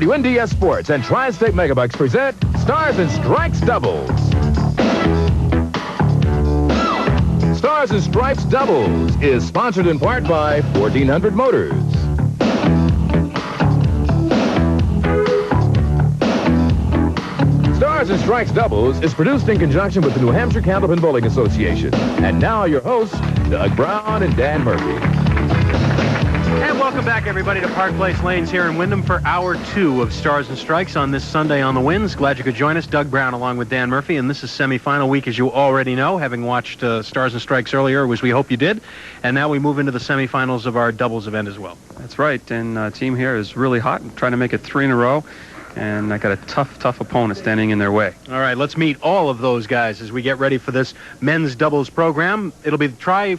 WNDS Sports and Tri-State Megabucks present Stars and Stripes Doubles. Stars and Stripes Doubles is sponsored in part by 1400 Motors. Stars and Stripes Doubles is produced in conjunction with the New Hampshire Candlepin Bowling Association. And now your hosts, Doug Brown and Dan Murphy. And welcome back, everybody, to Park Place Lanes here in Wyndham for Hour 2 of Stars and Strikes on this Sunday on the Winds. Glad you could join us. Doug Brown along with Dan Murphy, and this is semifinal week, as you already know, having watched Stars and Strikes earlier, which we hope you did. And now we move into the semifinals of our doubles event as well. That's right, and team here is really hot, trying to make it 3 in a row. And I got a tough opponent standing in their way. All right, let's meet all of those guys as we get ready for this men's doubles program. It'll be trying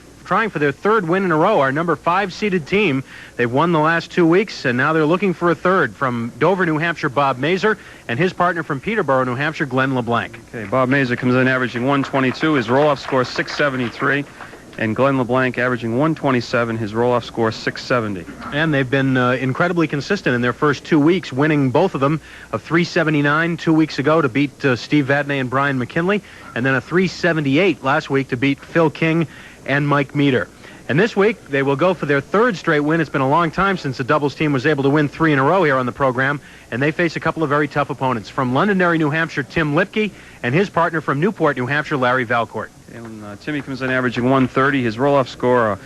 for their 3rd win in a row. Our number 5 seeded team. They've won the last 2 weeks, and now they're looking for a 3rd. From Dover, New Hampshire, Bob Mazur, and his partner from Peterborough, New Hampshire, Glenn LeBlanc. Okay, Bob Mazur comes in averaging 122. His roll-off score 673. And Glenn LeBlanc averaging 127, his roll-off score 670. And they've been incredibly consistent in their first 2 weeks, winning both of them a 379 2 weeks ago to beat Steve Vadney and Brian McKinley, and then a 378 last week to beat Phil King and Mike Meter. And this week, they will go for their 3rd straight win. It's been a long time since the doubles team was able to win 3 in a row here on the program, and they face a couple of very tough opponents. From Londonderry, New Hampshire, Tim Lipke, and his partner from Newport, New Hampshire, Larry Valcourt. And Timmy comes in averaging 130. His roll-off score,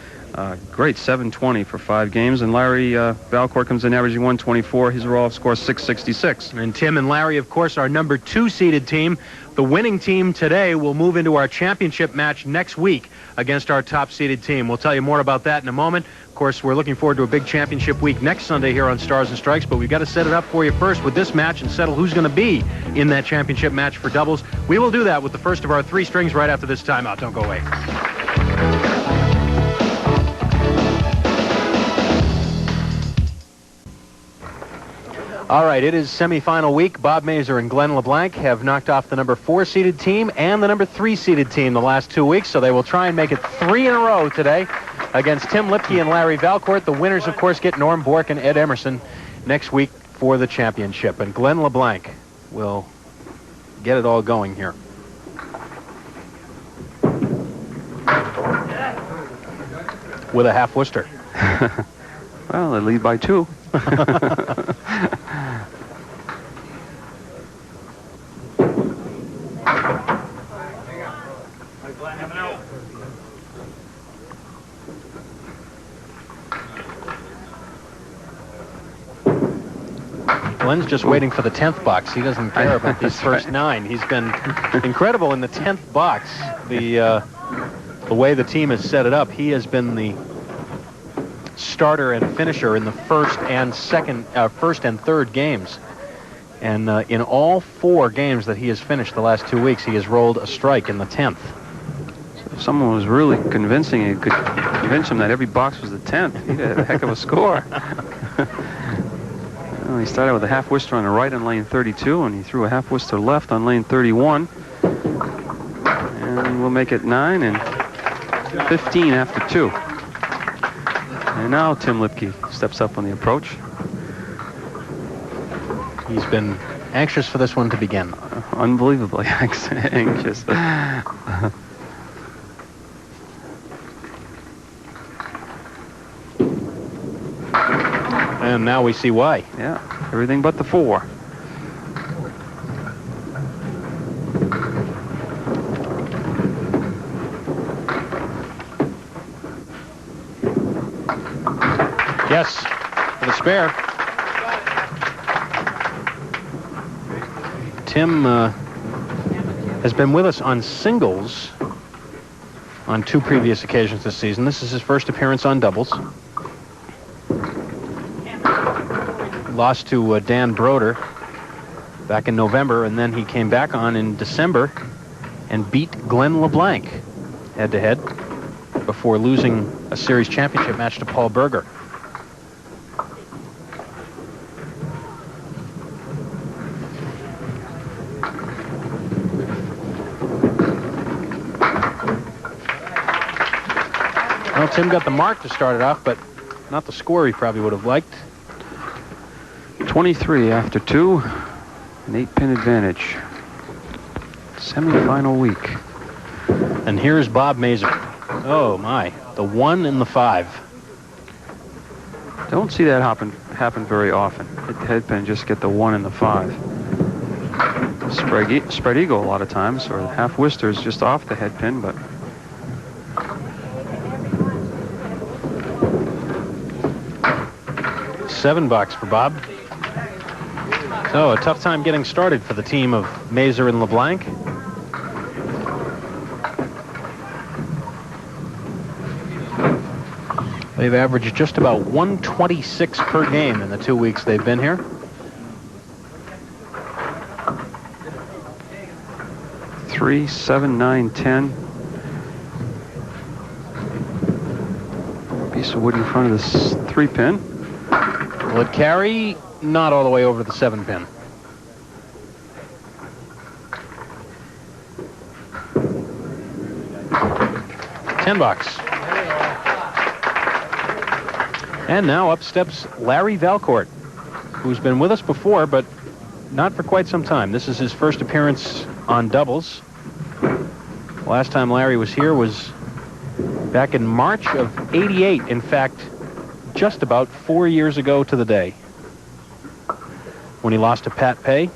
great 720 for 5 games. And Larry Valcourt comes in averaging 124. His roll-off score 666. And Tim and Larry, of course, our number 2 seeded team. The winning team today will move into our championship match next week against our top seeded team. We'll tell you more about that in a moment. Of course, we're looking forward to a big championship week next Sunday here on Stars and Strikes, but we've got to set it up for you first with this match and settle who's going to be in that championship match for doubles. We will do that with the first of our 3 strings right after this timeout. Don't go away. All right, it is semifinal week. Bob Mazur and Glenn LeBlanc have knocked off the number 4 seeded team and the number 3 seeded team the last 2 weeks, so they will try and make it 3 in a row today against Tim Lipke and Larry Valcourt. The winners, of course, get Norm Bork and Ed Emerson next week for the championship. And Glenn LeBlanc will get it all going here. With a half Worcester. Well, they lead by 2. Glenn's just waiting for the 10th box. He doesn't care about these first 9. He's been incredible in the 10th box. The way the team has set it up, he has been the starter and finisher in the first and 3rd games. And in all 4 games that he has finished the last 2 weeks, he has rolled a strike in the 10th. So if someone was really convincing, he could convince him that every box was the 10th. He had a heck of a score. Well, he started with a half Worcester on the right on lane 32, and he threw a half Worcester left on lane 31. And we'll make it 9 and 15 after 2. And now Tim Lipke steps up on the approach. He's been anxious for this one to begin. Unbelievably anxious. And now we see why. Yeah, everything but the 4. Yes, for the spare. Tim has been with us on singles on 2 previous occasions this season. This is his first appearance on doubles. Lost to Dan Broder back in November, and then he came back on in December and beat Glenn LeBlanc head-to-head before losing a series championship match to Paul Berger. Well, Tim got the mark to start it off, but not the score he probably would have liked. 23 after 2. An 8-pin advantage. Semi-final week. And here's Bob Mazur. Oh, my. The 1 and the 5. Don't see that happen very often. Hit the head pin, just get the 1 and the 5. Spread eagle a lot of times, or half whisters just off the head pin, but $7 for Bob. So a tough time getting started for the team of Mazur and LeBlanc. They've averaged just about 126 per game in the 2 weeks they've been here. Three, 7, 9, 10. Piece of wood in front of this 3-pin. Will it carry? Not all the way over to the 7-pin. $10. And now up steps Larry Valcourt, who's been with us before, but not for quite some time. This is his first appearance on doubles. Last time Larry was here was back in March of '88. In fact, just about 4 years ago to the day, when he lost to Pat Pay.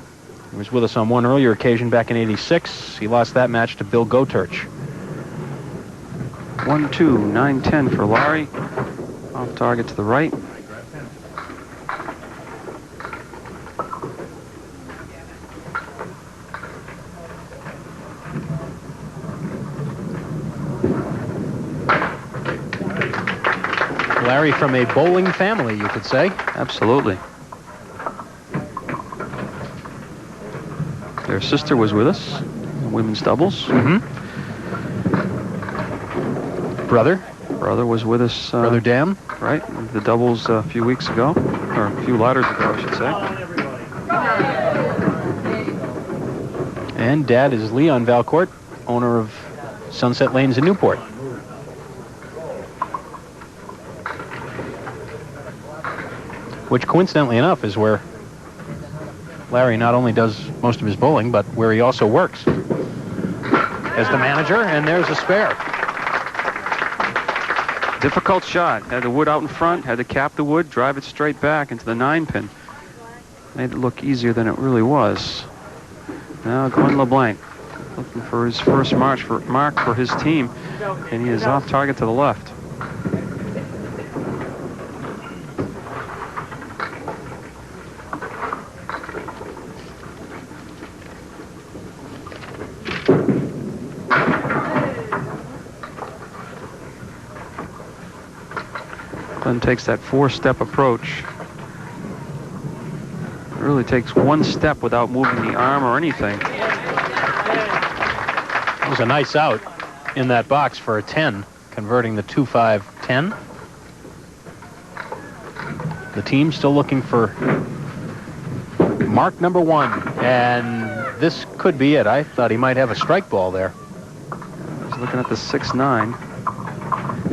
He was with us on one earlier occasion back in '86. He lost that match to Bill Goturch. 1, 2, 9, 10 for Larry. Off target to the right. Larry from a bowling family, you could say. Absolutely. Their sister was with us in women's doubles. Brother was with us. Brother Dan. Right, the doubles a few weeks ago, or a few ladders ago, I should say. And Dad is Leon Valcourt, owner of Sunset Lanes in Newport. Which, coincidentally enough, is where Larry not only does most of his bowling, but where he also works as the manager. And there's a spare. Difficult shot. Had the wood out in front, had to cap the wood, drive it straight back into the 9-pin. Made it look easier than it really was. Now Glenn LeBlanc looking for his first mark for his team, and he is off target to the left. Glenn takes that 4-step approach. It really takes one step without moving the arm or anything. It was a nice out in that box for a 10, converting the 2-5-10. The team still looking for mark number 1, and this could be it. I thought he might have a strike ball there. I was looking at the 6-9.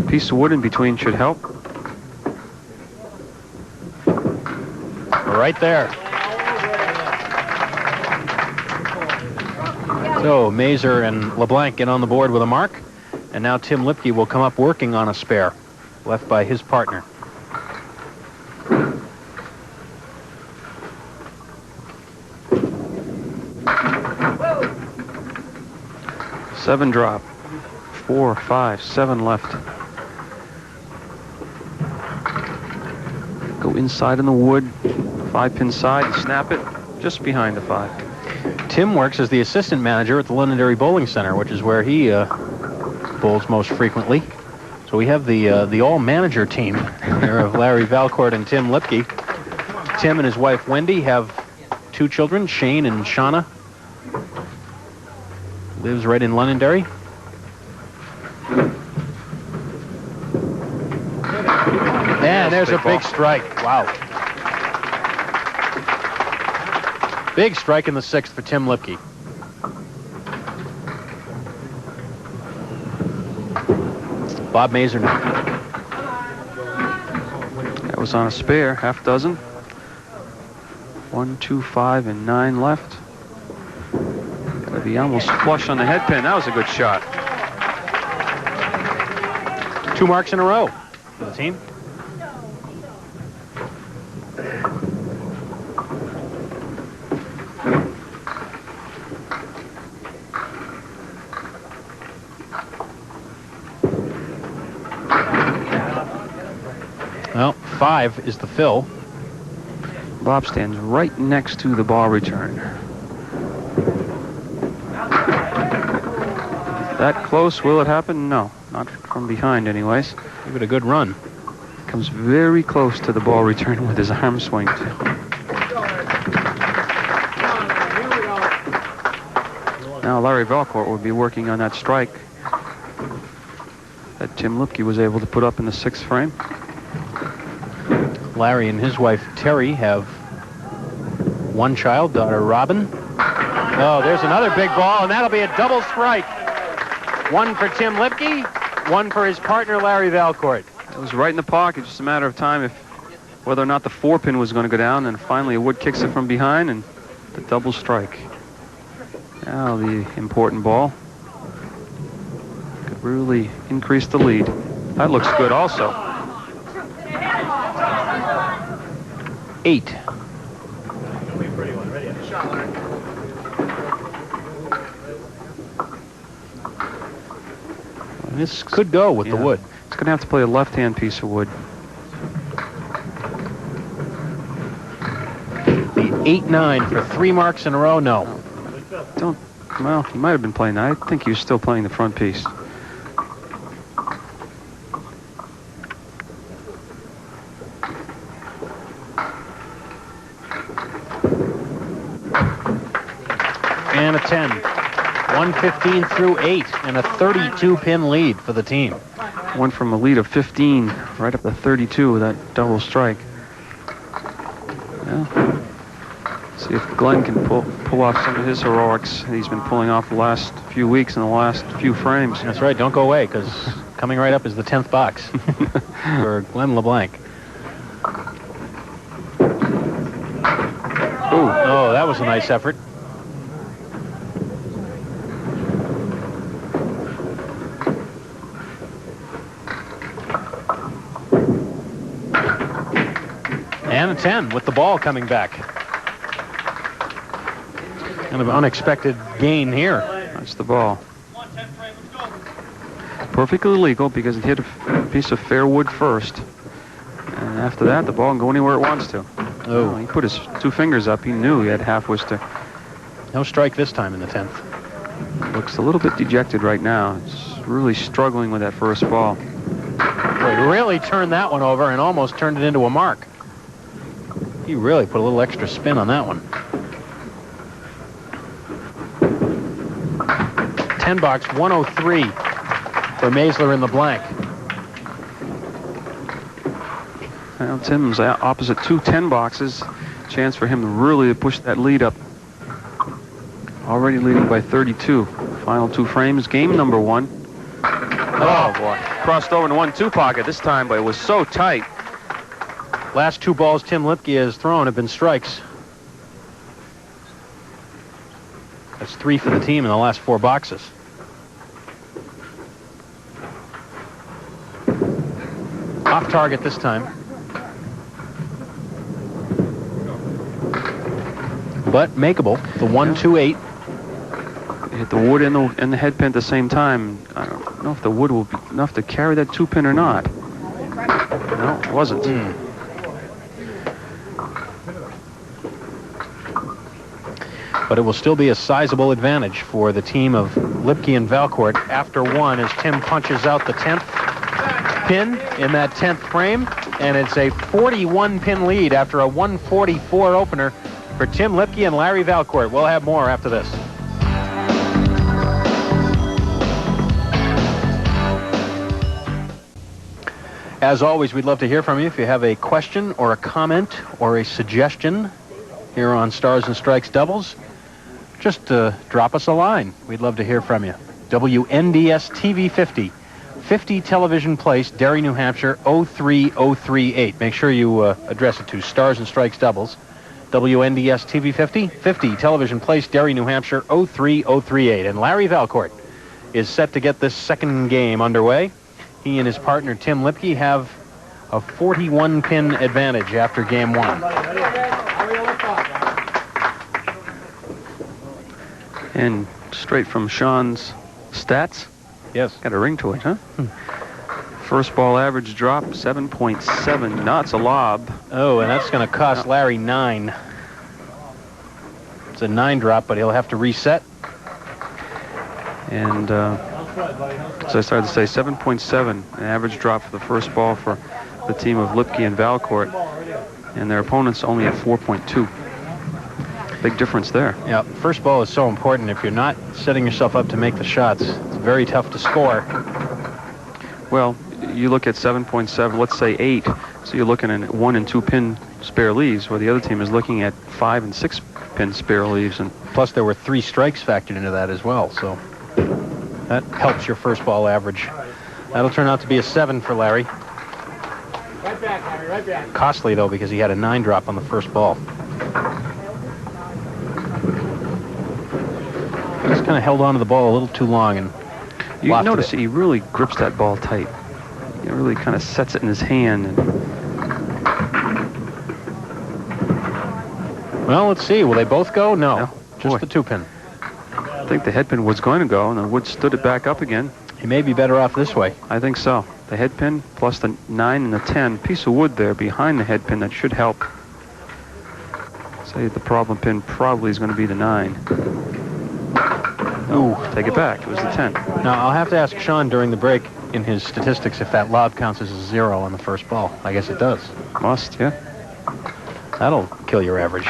Piece of wood in between should help. Right there. So Mazur and LeBlanc get on the board with a mark, and now Tim Lipke will come up working on a spare left by his partner. Seven drop. 4, 5, 7 left. Go inside in the wood. 5-pin side and snap it just behind the 5. Tim works as the assistant manager at the Londonderry Bowling Center, which is where he bowls most frequently. So we have the all-manager team here of Larry Valcourt and Tim Lipke. Tim and his wife Wendy have 2 children, Shane and Shauna. Lives right in Londonderry. And there's a big strike. Wow. Big strike in the 6th for Tim Lipke. Bob Mazur now. That was on a spare, half dozen. 1, 2, 5, and 9 left. Gotta be almost flush on the head pin. That was a good shot. 2 marks in a row for the team. Well, 5 is the fill. Bob stands right next to the ball return. That close, will it happen? No, not from behind anyways. Give it a good run. Comes very close to the ball return with his arm swing. Now Larry Valcourt will be working on that strike that Tim Lipke was able to put up in the 6th frame. Larry and his wife Terry have 1 child, daughter Robin. Oh, there's another big ball, and that'll be a double strike. 1 for Tim Lipke, 1 for his partner Larry Valcourt. It was right in the pocket, just a matter of time if whether or not the 4-pin was going to go down, and finally Wood kicks it from behind and the double strike. Now the important ball could really increase the lead. That looks good also. 8. This could go with the wood. It's going to have to play a left-hand piece of wood. The 8-9 for 3 marks in a row. No. Well, he might have been playing that. I think he was still playing the front piece. And a 10. 115 through 8 and a 32-pin lead for the team. Went from a lead of 15 right up to 32 with that double strike. Yeah. See if Glenn can pull off some of his heroics he's been pulling off the last few weeks and the last few frames. That's right. Don't go away, because coming right up is the 10th box for Glenn LeBlanc. Oh, that was a nice effort. And a 10 with the ball coming back. Kind of unexpected gain here. That's the ball. Perfectly legal because it hit a piece of fair wood first. And after that, the ball can go anywhere it wants to. Oh. He put his 2 fingers up. He knew he had half wister. No strike this time in the 10th. Looks a little bit dejected right now. He's really struggling with that first ball. Boy, he really turned that one over and almost turned it into a mark. He really put a little extra spin on that one. 10 box, 103 for Mazur and LeBlanc. Well, Tim's opposite 2 10 boxes. Chance for him to really push that lead up. Already leading by 32. Final 2 frames. Game number 1. Oh, boy. Crossed over in the 1-2 pocket this time, but it was so tight. Last 2 balls Tim Lipke has thrown have been strikes. That's 3 for the team in the last 4 boxes. Off target this time. But makeable. The 1-2-8. Hit the wood and the head pin at the same time. I don't know if the wood will be enough to carry that 2-pin or not. No, it wasn't. But it will still be a sizable advantage for the team of Lipke and Valcourt after 1 as Tim punches out the 10th pin in that 10th frame. And it's a 41-pin lead after a 144 opener for Tim Lipke and Larry Valcourt. We'll have more after this. As always, we'd love to hear from you. If you have a question or a comment or a suggestion here on Stars and Strikes Doubles, just drop us a line. We'd love to hear from you. WNDS TV 50 Television Place, Derry, New Hampshire, 03038. Make sure you address it to Stars and Strikes Doubles. WNDS TV 50 Television Place, Derry, New Hampshire, 03038. And Larry Valcourt is set to get this second game underway. He and his partner, Tim Lipke, have a 41-pin advantage after game one. And straight from Sean's stats. Yes. Got a ring to it, huh? First ball average drop, 7.7. No, it's a lob. Oh, and that's going to cost Larry 9. It's a 9 drop, but he'll have to reset. And as I started to say, 7.7, an average drop for the first ball for the team of Lipke and Valcourt. And their opponents only at 4.2. Big difference there. Yeah, first ball is so important. If you're not setting yourself up to make the shots, it's very tough to score. Well, you look at 7.7, let's say 8, so you're looking at 1 and 2 pin spare leaves, where the other team is looking at 5 and 6 pin spare leaves. And plus there were 3 strikes factored into that as well, so that helps your first ball average. That'll turn out to be a 7 for Larry. Right back, Larry, right back. Costly, though, because he had a 9 drop on the first ball. Just kind of held on to the ball a little too long, and you notice he really grips that ball tight. He really kind of sets it in his hand. And well, let's see. Will they both go? No, just boy. the 2-pin. I think the head pin was going to go, and the wood stood it back up again. He may be better off this way. I think so. The head pin plus the 9 and the 10. Piece of wood there behind the head pin that should help. Say the problem pin probably is going to be the 9. Ooh. Take it back. It was the 10. Now, I'll have to ask Sean during the break in his statistics if that lob counts as a 0 on the first ball. I guess it does. Must, yeah. That'll kill your average.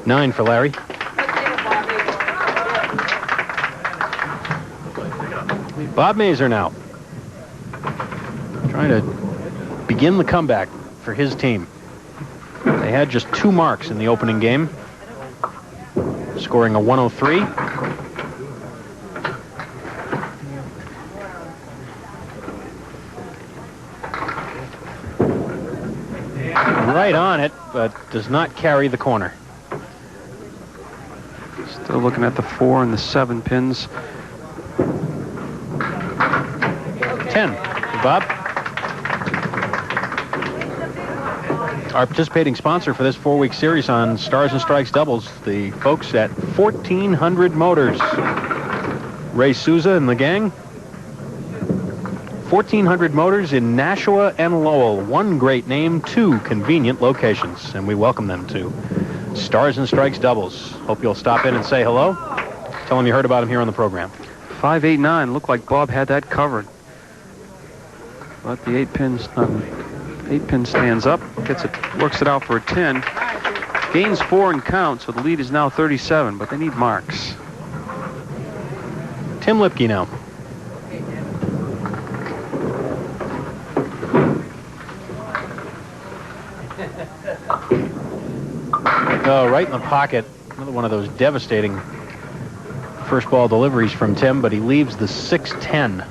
9 for Larry. Bob Mazur now trying to begin the comeback for his team. They had just 2 marks in the opening game, scoring a 103. Right on it, but does not carry the corner. Still looking at the 4 and the 7 pins. 10 Bob. Our participating sponsor for this 4-week series on Stars and Strikes doubles, the folks at 1400 Motors. Ray Souza and the gang. 1400 Motors in Nashua and Lowell. 1 great name, 2 convenient locations, and we welcome them to Stars and Strikes doubles. Hope you'll stop in and say hello. Tell them you heard about them here on the program. 5-8-9. Looked like Bob had that covered. But the 8-pin stands up, gets it, works it out for a 10. Gains 4 and count, so the lead is now 37, but they need marks. Tim Lipke now. Oh, right in the pocket. Another one of those devastating first ball deliveries from Tim, but he leaves the 6-10.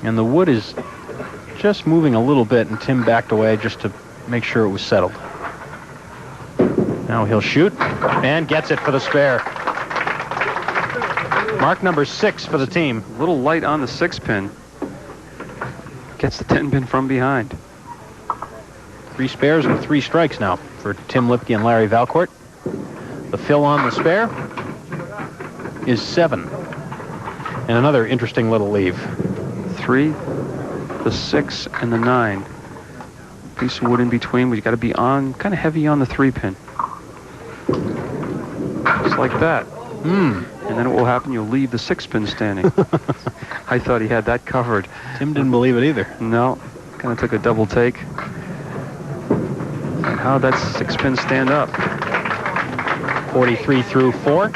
And the wood is just moving a little bit, and Tim backed away just to make sure it was settled. Now he'll shoot and gets it for the spare. Mark number 6 for the team. A little light on the 6-pin. Gets the 10-pin from behind. 3 spares and 3 strikes now for Tim Lipke and Larry Valcourt. The fill on the spare is 7. And another interesting little leave. 3, the 6, and the 9. Piece of wood in between, but you got to be on, kind of heavy on the 3-pin. Just like that. And then what will happen? You'll leave the 6-pin standing. I thought he had that covered. Tim didn't believe it either. No, kind of took a double take. And how'd that 6-pin stand up? 43 through 4.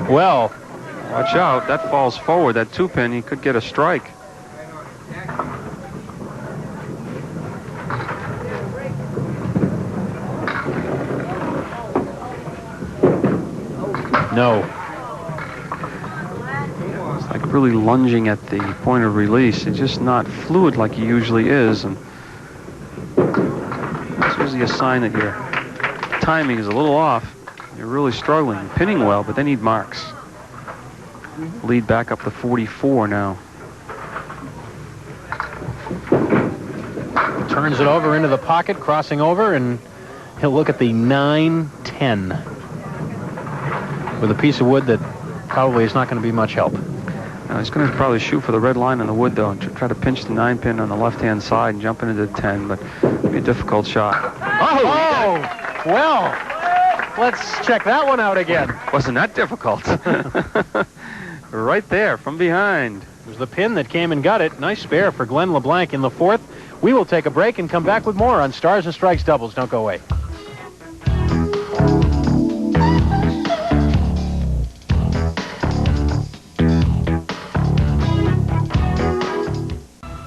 Well, watch out. That falls forward. That 2-pin, he could get a strike. No. It's like really lunging at the point of release. It's just not fluid like he usually is, and it's usually a sign that your timing is a little off. You're really struggling, pinning well, but they need marks. Lead back up to 44 now. Turns it over into the pocket, crossing over, and he'll look at the 9-10 with a piece of wood that probably is not going to be much help. Now he's going to probably shoot for the red line on the wood, though, and try to pinch the 9-pin on the left-hand side and jump into the 10, but it'll be a difficult shot. Oh, well, let's check that one out again. Wasn't that difficult? Right there from behind. It was the pin that came and got it. Nice spare for Glenn LeBlanc in the fourth. We will take a break and come back with more on Stars and Strikes Doubles. Don't go away.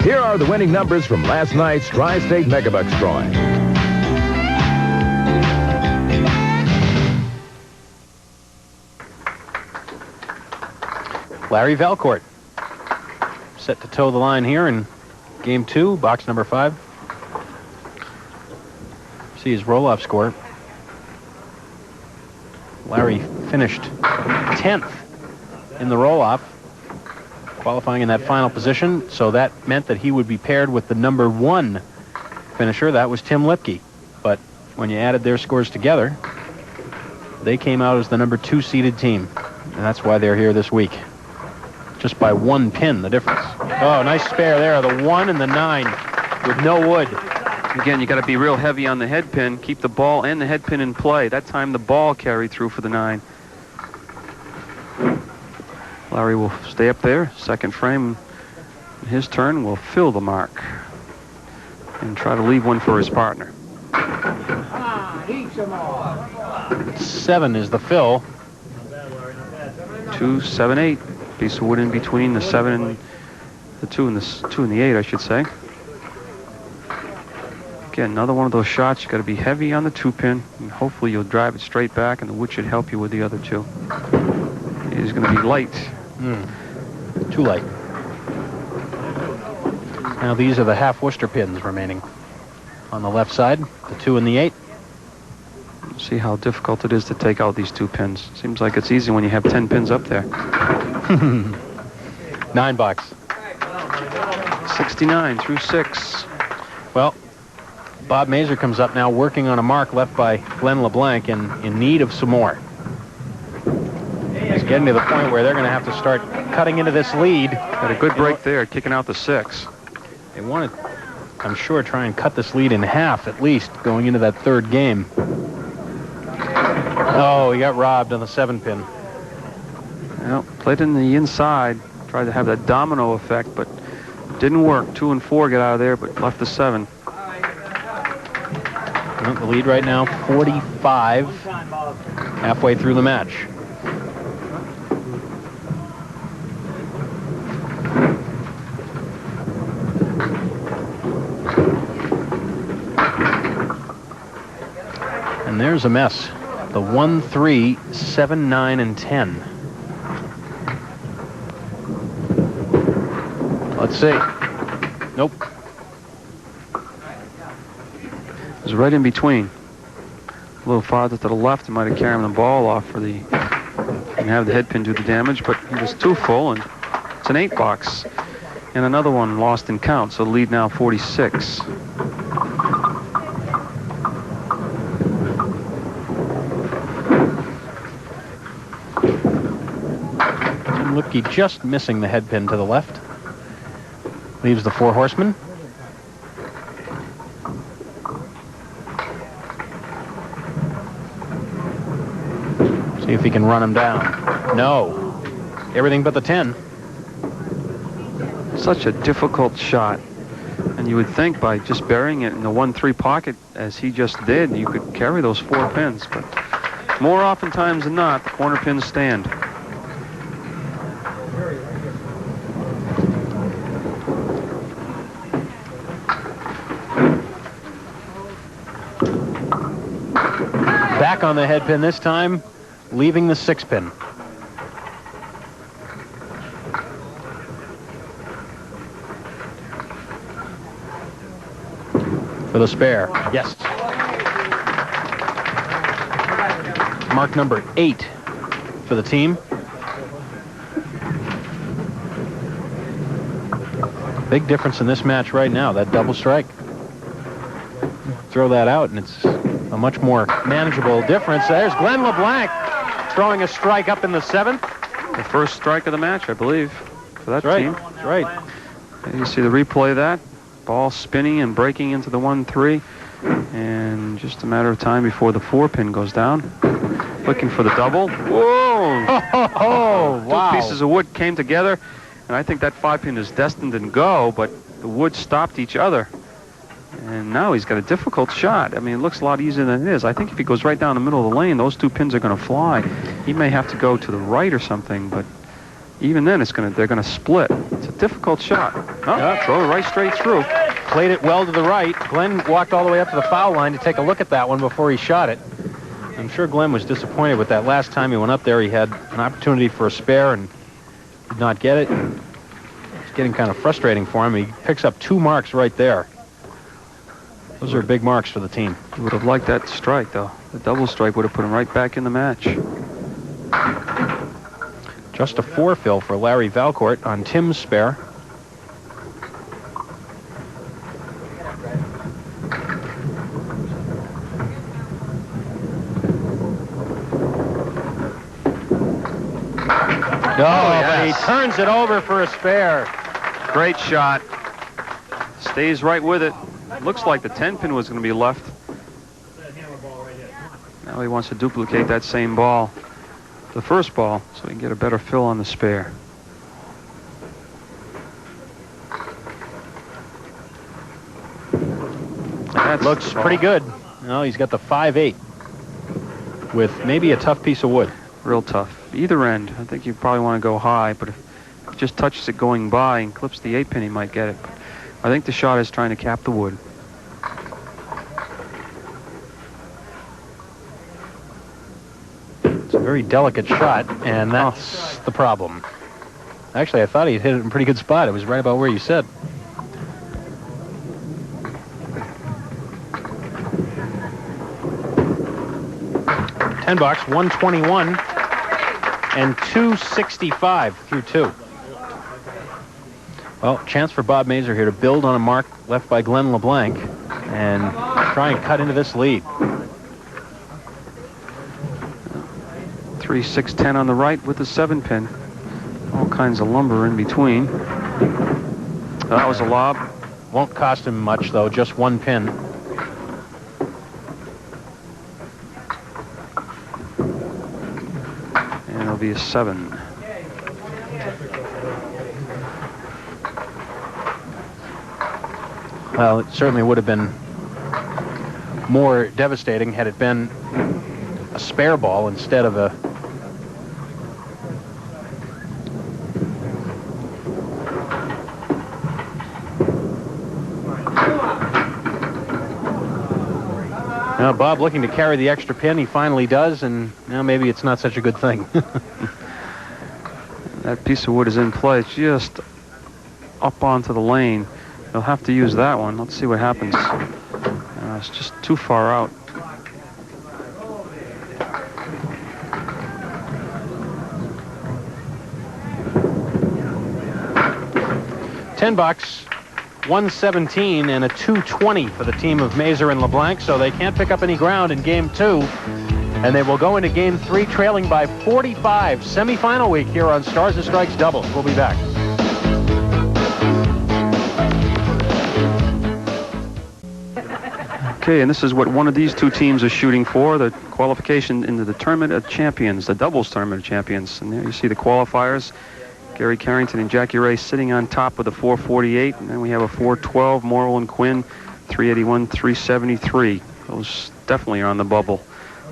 Here are the winning numbers from last night's Tri-State Megabucks drawing. Larry Valcourt set to toe the line here in game 2, box number 5. See his roll-off score. Larry finished 10th in the roll-off, qualifying in that final position, so that meant that he would be paired with the number 1 finisher. That was Tim Lipke. But when you added their scores together, they came out as the number 2 seeded team, and that's why they're here this week. Just by 1 pin, the difference. Oh, nice spare there, the 1 and the 9 with no wood. Again, you got to be real heavy on the head pin, keep the ball and the head pin in play. That time the ball carried through for the 9. Larry will stay up there. Second frame, his turn, will fill the mark and try to leave one for his partner. 7 is the fill. 2, 7, 8. Piece of wood in between the 7 and the 2 and the 2 and the 8, I should say. Again, another one of those shots. You got to be heavy on the 2 pin, and hopefully you'll drive it straight back, and the wood should help you with the other 2. It is going to be light. Too light. Now these are the half Worcester pins remaining on the left side, the 2 and the 8. See how difficult it is to take out these 2 pins. Seems like it's easy when you have 10 pins up there. 9 bucks. 69 through 6. Well, Bob Mazur comes up now working on a mark left by Glenn LeBlanc and in need of some more. It's getting to the point where they're going to have to start cutting into this lead. Got a good break there, kicking out the 6. They want to, I'm sure, try and cut this lead in half at least going into that 3rd game. Oh, he got robbed on the 7 pin. Well, played in the inside, tried to have that domino effect, but didn't work. 2 and 4 get out of there, but left the 7. Well, the lead right now, 45, halfway through the match. And there's a mess. The 1, 3, 7, 9, and 10. Let's see. Nope. It was right in between. A little farther to the left, he might have carried the ball off for the and have the head pin do the damage, but he was too full, and it's an 8 box. And another one lost in count, so the lead now 46. Lipke just missing the head pin to the left. Leaves the 4 horsemen. See if he can run him down. No. Everything but the 10. Such a difficult shot. And you would think by just burying it in the 1-3 pocket, as he just did, you could carry those 4 pins. But more oftentimes than not, the corner pins stand. Back on the head pin this time. leaving the 6-pin. For the spare. Yes. Mark number 8 for the team. Big difference in this match right now, that double strike. Throw that out, and it's a much more manageable difference. There's Glenn LeBlanc throwing a strike up in the 7th. The first strike of the match, I believe, for that team. That's right. And you see the replay of that. Ball spinning and breaking into the 1-3. And just a matter of time before the 4-pin goes down. Looking for the double. Whoa! Oh, wow. Two pieces of wood came together. And I think that 5-pin is destined to go, but the wood stopped each other. And now he's got a difficult shot. I mean, it looks a lot easier than it is. I think if he goes right down the middle of the lane, those 2 pins are going to fly. He may have to go to the right or something, but even then they're going to split. It's a difficult shot. Oh, throw it right straight through. Played it well to the right. Glenn walked all the way up to the foul line to take a look at that one before he shot it. I'm sure Glenn was disappointed with that. Last time he went up there, he had an opportunity for a spare and did not get it. It's getting kind of frustrating for him. He picks up 2 marks right there. Those are big marks for the team. He would have liked that strike, though. The double strike would have put him right back in the match. Just a 4 fill for Larry Valcourt on Tim's spare. But he turns it over for a spare. Great shot. Stays right with it. Looks like the 10-pin was going to be left. Now he wants to duplicate that same ball, the first ball, so he can get a better fill on the spare. That looks pretty good. No, he's got the 5-8 with maybe a tough piece of wood. Real tough. Either end, I think you probably want to go high, but if he just touches it going by and clips the 8-pin, he might get it. But I think the shot is trying to cap the wood. It's a very delicate shot, and that's the problem. Actually, I thought he'd hit it in a pretty good spot. It was right about where you said. $10, 121, and 265 through 2. Well, chance for Bob Mazur here to build on a mark left by Glenn LeBlanc and try and cut into this lead. 3, 6, 10 on the right with the 7-pin. All kinds of lumber in between. That was a lob. Won't cost him much, though, just 1 pin. And it'll be a 7. Well, it certainly would have been more devastating had it been a spare ball instead of a... Now, Bob looking to carry the extra pin. He finally does, and now maybe it's not such a good thing. That piece of wood is in play. It's just up onto the lane. They'll have to use that one. Let's see what happens. It's just too far out. $10, 117, and a 220 for the team of Mazur and LeBlanc, so they can't pick up any ground in Game 2. And they will go into Game 3 trailing by 45. Semifinal week here on Stars and Strikes Doubles. We'll be back. Okay, and this is what one of these two teams is shooting for, the qualification into the Tournament of Champions, the doubles Tournament of Champions. And there you see the qualifiers. Gary Carrington and Jackie Ray sitting on top with a 448. And then we have a 412, Morrill and Quinn, 381, 373. Those definitely are on the bubble.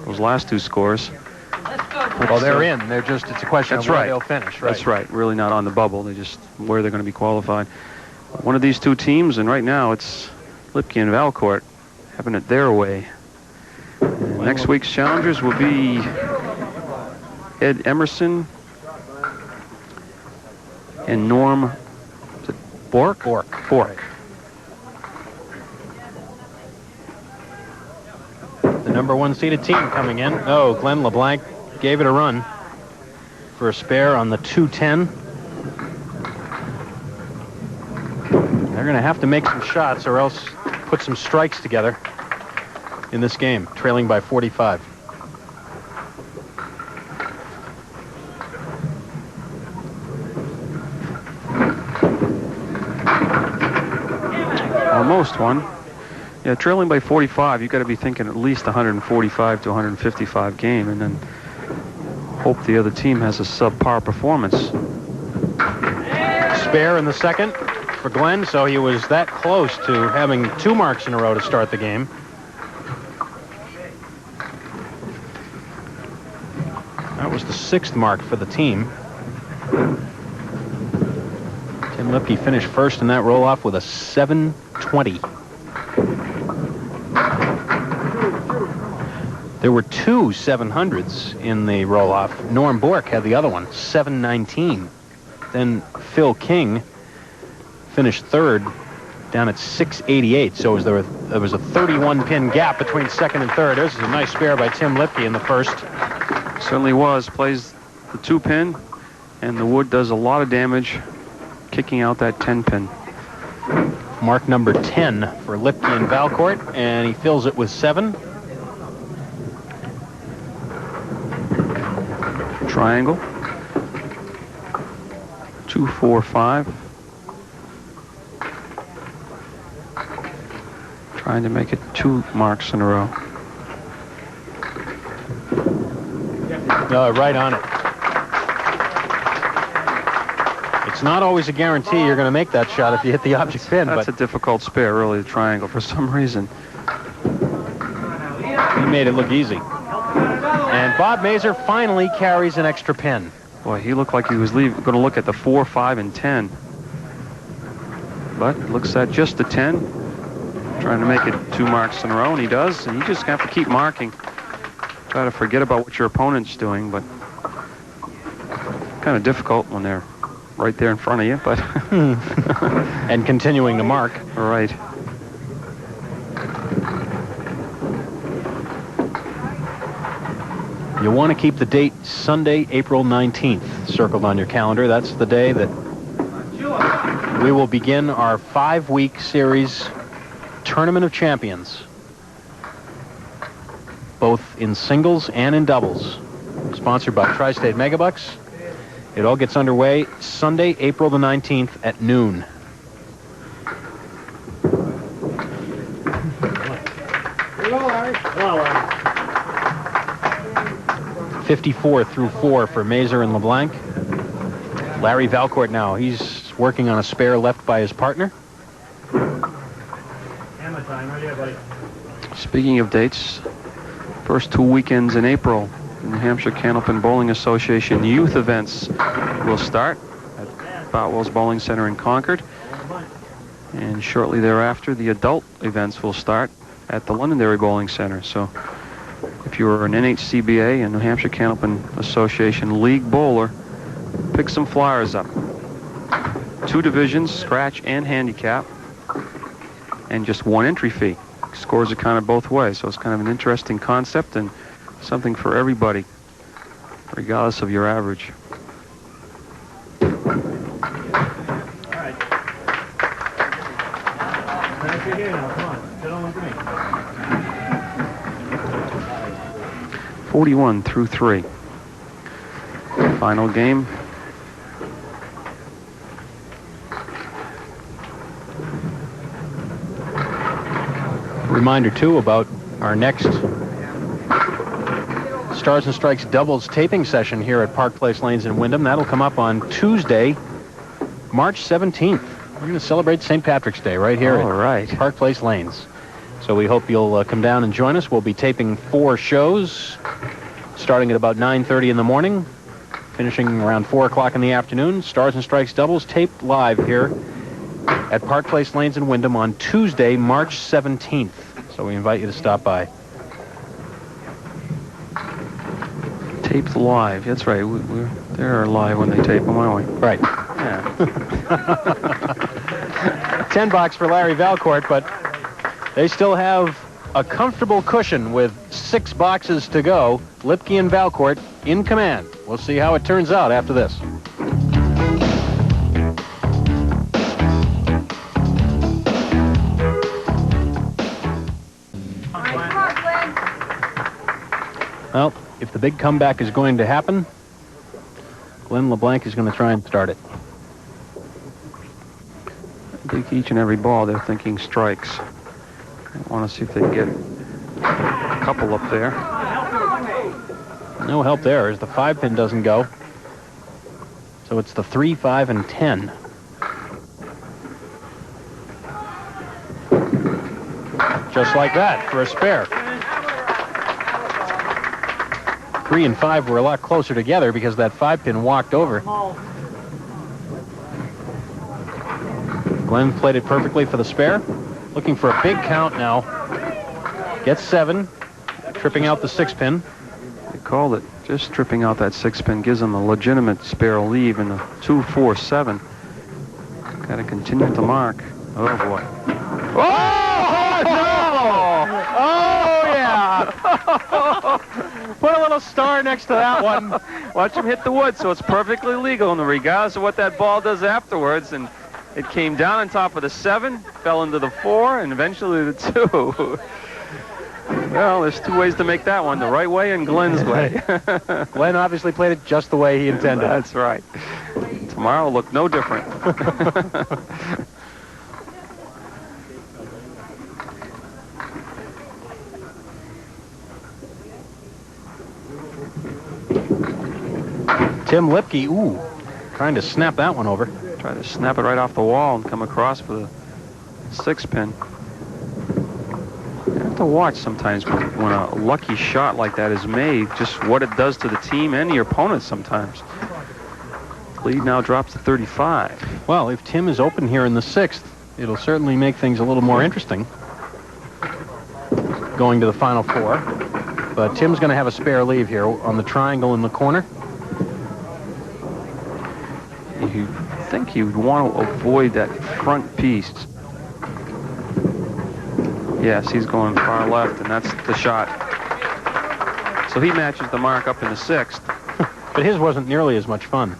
Those last two scores. Well, they're in. They're just, it's a question of where they'll finish, right? That's right. Really not on the bubble. They just where they're going to be qualified. One of these two teams, and right now it's Lipke and Valcourt having it their way. And next week's challengers will be Ed Emerson and Norm Bork? Bork. The number 1 seeded team coming in. Oh, Glenn LeBlanc gave it a run for a spare on the 210. They're going to have to make some shots or else put some strikes together in this game, trailing by 45. Almost one. Yeah, trailing by 45, you've got to be thinking at least 145 to 155 game, and then hope the other team has a subpar performance. Spare in the second for Glenn, so he was that close to having 2 marks in a row to start the game. That was the 6th mark for the team. Tim Lipke finished first in that roll-off with a 720. There were 2 700s in the roll-off. Norm Bork had the other one, 719. Then Phil King finished third down at 688. So there was a 31-pin gap between second and third. This is a nice spare by Tim Lipke in the first. Certainly was. Plays the 2-pin, and the wood does a lot of damage, kicking out that 10-pin. Mark number 10 for Lipke and Valcourt, and he fills it with 7. Triangle. 2, 4, 5. Trying to make it 2 marks in a row. Right on it. It's not always a guarantee you're going to make that shot if you hit the object pin. That's a difficult spare, really, the triangle, for some reason. He made it look easy. And Bob Mazur finally carries an extra pin. Boy, he looked like he was going to look at the 4, 5, and 10. But looks at just the 10. Trying to make it 2 marks in a row, and he does. And you just have to keep marking. Try to forget about what your opponent's doing, but kind of difficult when they're right there in front of you, but and continuing to mark. All right. You want to keep the date Sunday, April 19th circled on your calendar. That's the day that we will begin our 5-week series Tournament of Champions, both in singles and in doubles, sponsored by Tri-State Megabucks. It all gets underway Sunday, April the 19th at noon. Hello, Larry. Hello, Larry. 54 through 4 for Mazur and LeBlanc. Larry Valcourt now. He's working on a spare left by his partner. Hammer time. Right here, buddy. Speaking of dates, first 2 weekends in April, the New Hampshire Candlepin Bowling Association youth events will start at Boutwell's Bowling Center in Concord. And shortly thereafter, the adult events will start at the Londonderry Bowling Center. So if you're an NHCBA and New Hampshire Candlepin Association League bowler, pick some flyers up. 2 divisions, scratch and handicap, and just 1 entry fee. Scores are kind of both ways, so it's kind of an interesting concept and something for everybody, regardless of your average. All right. Right here now. Come on. Sit on with me. 41 through 3. Final game. Reminder, too, about our next Stars and Strikes doubles taping session here at Park Place Lanes in Wyndham. That'll come up on Tuesday, March 17th. We're going to celebrate St. Patrick's Day right here at Park Place Lanes. So we hope you'll come down and join us. We'll be taping 4 shows, starting at about 9:30 in the morning, finishing around 4 o'clock in the afternoon. Stars and Strikes doubles taped live here at Park Place Lanes in Wyndham on Tuesday, March 17th. So we invite you to stop by. Taped live. That's right. They're live when they tape them, aren't we? Right. Yeah. 10 box for Larry Valcourt, but they still have a comfortable cushion with 6 boxes to go. Lipke and Valcourt in command. We'll see how it turns out after this. Well, if the big comeback is going to happen, Glenn LeBlanc is going to try and start it. I think each and every ball they're thinking strikes. I want to see if they can get a couple up there. No help there as the 5-pin doesn't go. So it's the 3, 5, and 10. Just like that for a spare. 3 and 5 were a lot closer together because that 5-pin walked over. Glenn played it perfectly for the spare. Looking for a big count now. Gets 7. Tripping out the 6-pin. They called it. Just tripping out that 6-pin gives them a legitimate spare leave in the 2, 4, 7. Got to continue to mark. Oh, boy. Oh, no! Oh, yeah! Put a little star next to that one. Watch him hit the wood, so it's perfectly legal, and regardless of what that ball does afterwards. And it came down on top of the 7, fell into the 4, and eventually the 2. Well, there's 2 ways to make that one, the right way and Glenn's way. Glenn obviously played it just the way he intended. That's right. Tomorrow will look no different. Tim Lipke, ooh, trying to snap that one over. Try to snap it right off the wall and come across for the 6-pin. You have to watch sometimes when a lucky shot like that is made, just what it does to the team and your opponent sometimes. Lead now drops to 35. Well, if Tim is open here in the 6th, it'll certainly make things a little more interesting going to the final 4. But Tim's going to have a spare leave here on the triangle in the corner. You think you'd want to avoid that front piece. Yes, he's going far left, and that's the shot. So he matches the mark up in the 6th. But his wasn't nearly as much fun.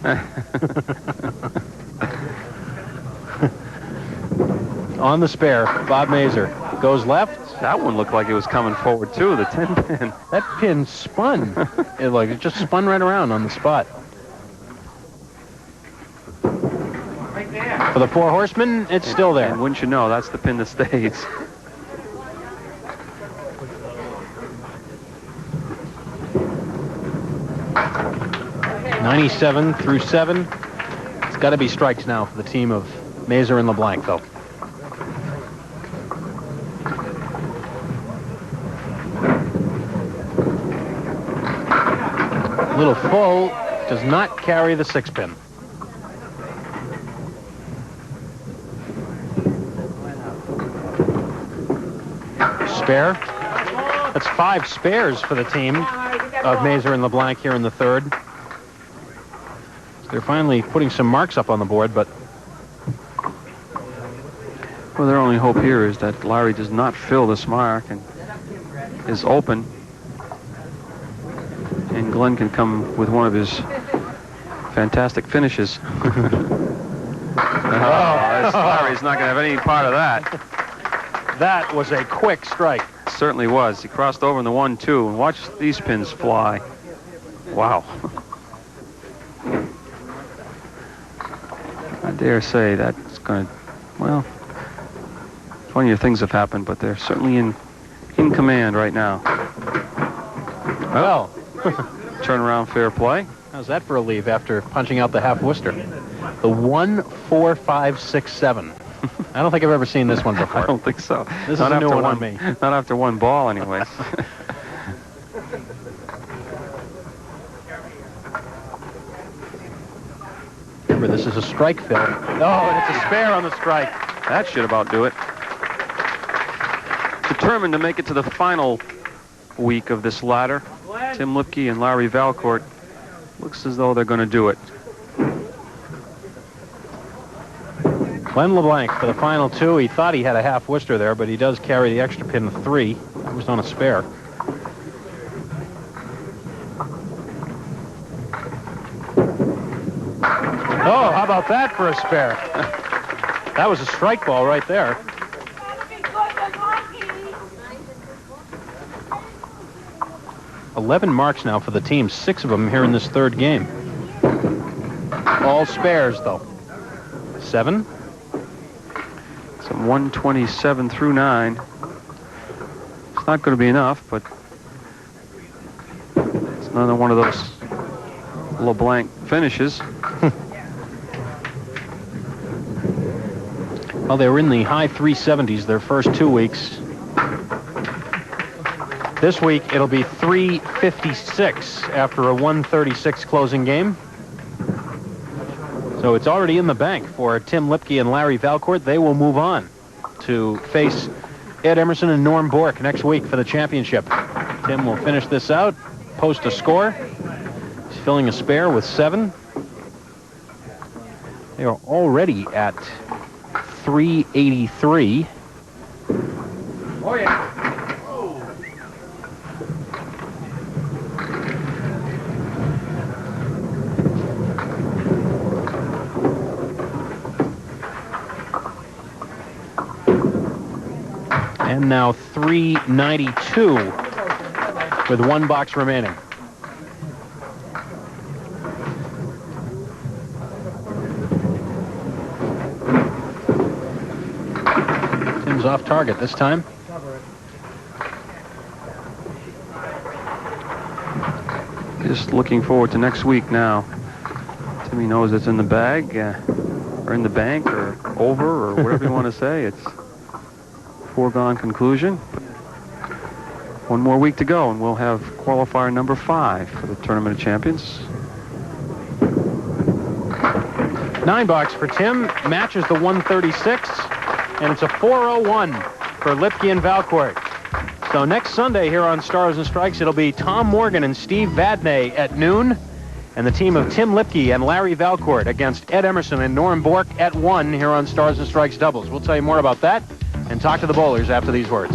On the spare, Bob Mazur goes left. That one looked like it was coming forward, too, the 10-pin. That pin spun. It just spun right around on the spot. For the 4 horsemen, it's still there. And wouldn't you know, that's the pin that stays. '97 through 7. It's got to be strikes now for the team of Mazur and LeBlanc, though. Little full does not carry the 6-pin. Spare. That's 5 spares for the team of Mazur and LeBlanc here in the 3rd. They're finally putting some marks up on the board, but... Well, their only hope here is that Larry does not fill this mark and is open. And Glenn can come with one of his fantastic finishes. Larry's not going to have any part of that. That was a quick strike. Certainly was. He crossed over in the 1-2, and watch these pins fly. Wow. I dare say that's going to, well, funnier things have happened, but they're certainly in command right now. Well, turn around fair play. How's that for a leave after punching out the half Worcester? The 1, 4, 5, 6, 7. I don't think I've ever seen this one before. I don't think so. This is a new one on me. Not after one ball, anyways. Remember, this is a strike, Phil. Oh, and it's a spare on the strike. That should about do it. Determined to make it to the final week of this ladder. Tim Lipke and Larry Valcourt. Looks as though they're going to do it. Glenn LeBlanc for the final two. He thought he had a half Worcester there, but he does carry the extra pin of 3. That was on a spare. Oh, how about that for a spare? That was a strike ball right there. "11 marks now for the team, 6 of them here in this third game. All spares, though. 7. So 127 through 9. It's not going to be enough, but it's another one of those LeBlanc finishes. Well, they were in the high 370s their first 2 weeks. This week, it'll be 356 after a 136 closing game. So it's already in the bank for Tim Lipke and Larry Valcourt. They will move on to face Ed Emerson and Norm Bork next week for the championship. Tim will finish this out, post a score. He's filling a spare with 7. They are already at 383. Oh, yeah. And now 392 with 1 box remaining. Tim's off target this time. Just looking forward to next week now. Timmy knows it's in the bag, or in the bank, or over, or whatever you want to say. It's foregone conclusion. One more week to go, and we'll have qualifier number 5 for the Tournament of Champions. 9 box for Tim, matches the 136, and it's a 401 for Lipke and Valcourt. So next Sunday here on Stars and Strikes, it'll be Tom Morgan and Steve Vadnais at noon, and the team of Tim Lipke and Larry Valcourt against Ed Emerson and Norm Bork at 1 here on Stars and Strikes Doubles. We'll tell you more about that and talk to the bowlers after these words.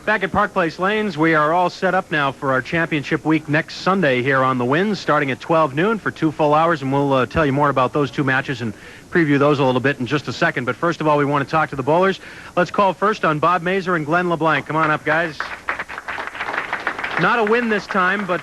Back at Park Place Lanes, we are all set up now for our championship week next Sunday here on the Winds, starting at 12 noon for 2 full hours, and we'll tell you more about those 2 matches and preview those a little bit in just a second. But first of all, we want to talk to the bowlers. Let's call first on Bob Mazur and Glenn LeBlanc. Come on up, guys. Not a win this time, but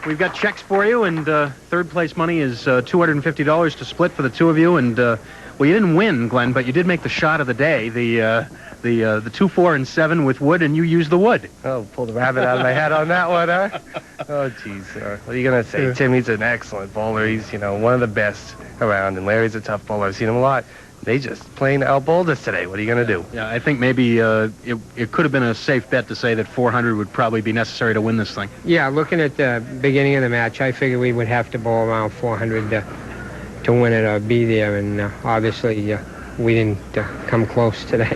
we've got checks for you, and third place money is $250 to split for the 2 of you. And well, you didn't win, Glenn, but you did make the shot of the day, the 2, 4, and 7 with wood, and you used the wood. Oh, pulled the rabbit out of my hat on that one, huh? Oh, geez, sir. What are you gonna say? Timmy's an excellent bowler. He's, one of the best around, and Larry's a tough bowler. I've seen him a lot. They just plain outbowled us today. What are you going to do? Yeah, I think maybe it could have been a safe bet to say that 400 would probably be necessary to win this thing. Yeah, looking at the beginning of the match, I figured we would have to bowl around 400 to win it or be there, and obviously we didn't come close today.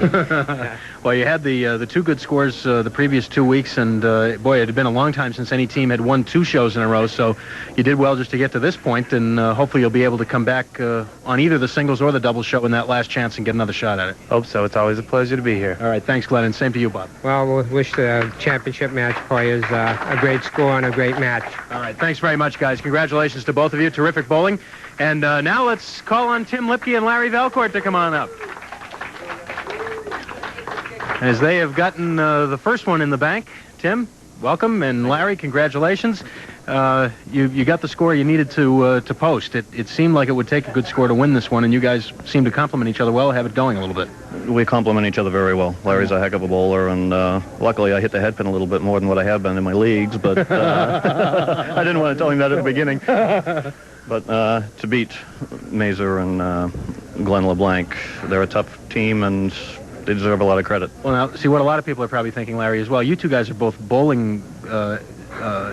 Well, you had the 2 good scores the previous 2 weeks, and boy, it had been a long time since any team had won 2 shows in a row, so you did well just to get to this point, and hopefully you'll be able to come back on either the singles or the doubles show in that last chance and get another shot at it. Hope so. It's always a pleasure to be here. All right, thanks, Glenn, and same to you, Bob. Well, we'll wish the championship match players a great score and a great match. All right, thanks very much, guys. Congratulations to both of you. Terrific bowling. And now let's call on Tim Lipke and Larry Valcourt to come on up, as they have gotten the first one in the bank. Tim, welcome, and Larry, congratulations. You got the score you needed to post. It seemed like it would take a good score to win this one, and you guys seem to complement each other well, have it going a little bit. We complement each other very well. Larry's a heck of a bowler, and luckily I hit the head pin a little bit more than what I have been in my leagues, but I didn't want to tell him that at the beginning. But to beat Mazur and Glenn LeBlanc, they're a tough team, and they deserve a lot of credit. Well, now, see, what a lot of people are probably thinking, Larry, as well, you 2 guys are both bowling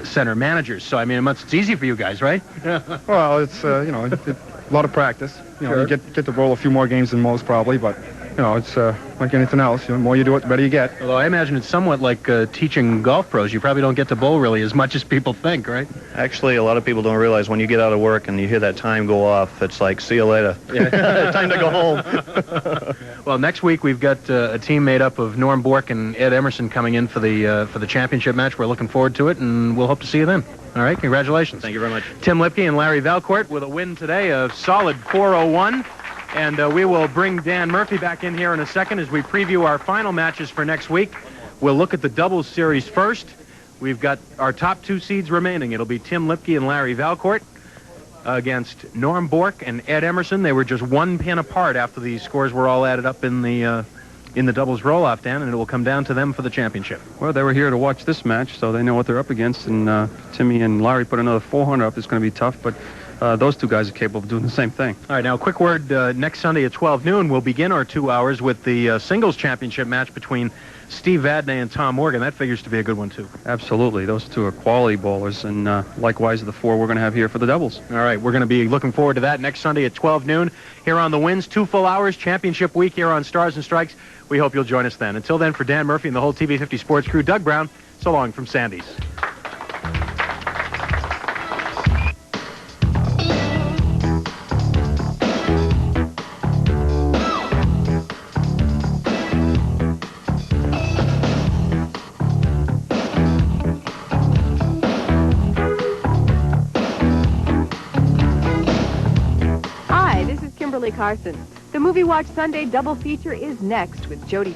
center managers, so, I mean, it's easy for you guys, right? Well, it's, a lot of practice. You know, you get to bowl a few more games than most, probably, but it's like anything else. The more you do it, the better you get. Although I imagine it's somewhat like teaching golf pros. You probably don't get to bowl really as much as people think, right? Actually, a lot of people don't realize when you get out of work and you hear that time go off, it's like, see you later. Time to go home. Well, next week we've got a team made up of Norm Bork and Ed Emerson coming in for the championship match. We're looking forward to it, and we'll hope to see you then. All right, congratulations. Thank you very much. Tim Lipke and Larry Valcourt with a win today, a solid 401. And we will bring Dan Murphy back in here in a second as we preview our final matches for next week. We'll look at the doubles series first. We've got our top 2 seeds remaining. It'll be Tim Lipke and Larry Valcourt against Norm Bork and Ed Emerson. They were just 1 pin apart after the scores were all added up in the doubles roll-off, Dan, and it will come down to them for the championship. Well, they were here to watch this match, so they know what they're up against. And Timmy and Larry put another 400 up. It's going to be tough, but those 2 guys are capable of doing the same thing. All right, now a quick word. Next Sunday at 12 noon, we'll begin our 2 hours with the singles championship match between Steve Vadnais and Tom Morgan. That figures to be a good one, too. Absolutely. Those 2 are quality bowlers, and likewise the 4 we're going to have here for the doubles. All right, we're going to be looking forward to that next Sunday at 12 noon here on The Winds. 2 full hours, championship week here on Stars and Strikes. We hope you'll join us then. Until then, for Dan Murphy and the whole TV50 Sports crew, Doug Brown, so long from Sandy's. Hi, this is Kimberly Carson. The Movie Watch Sunday double feature is next with Jody.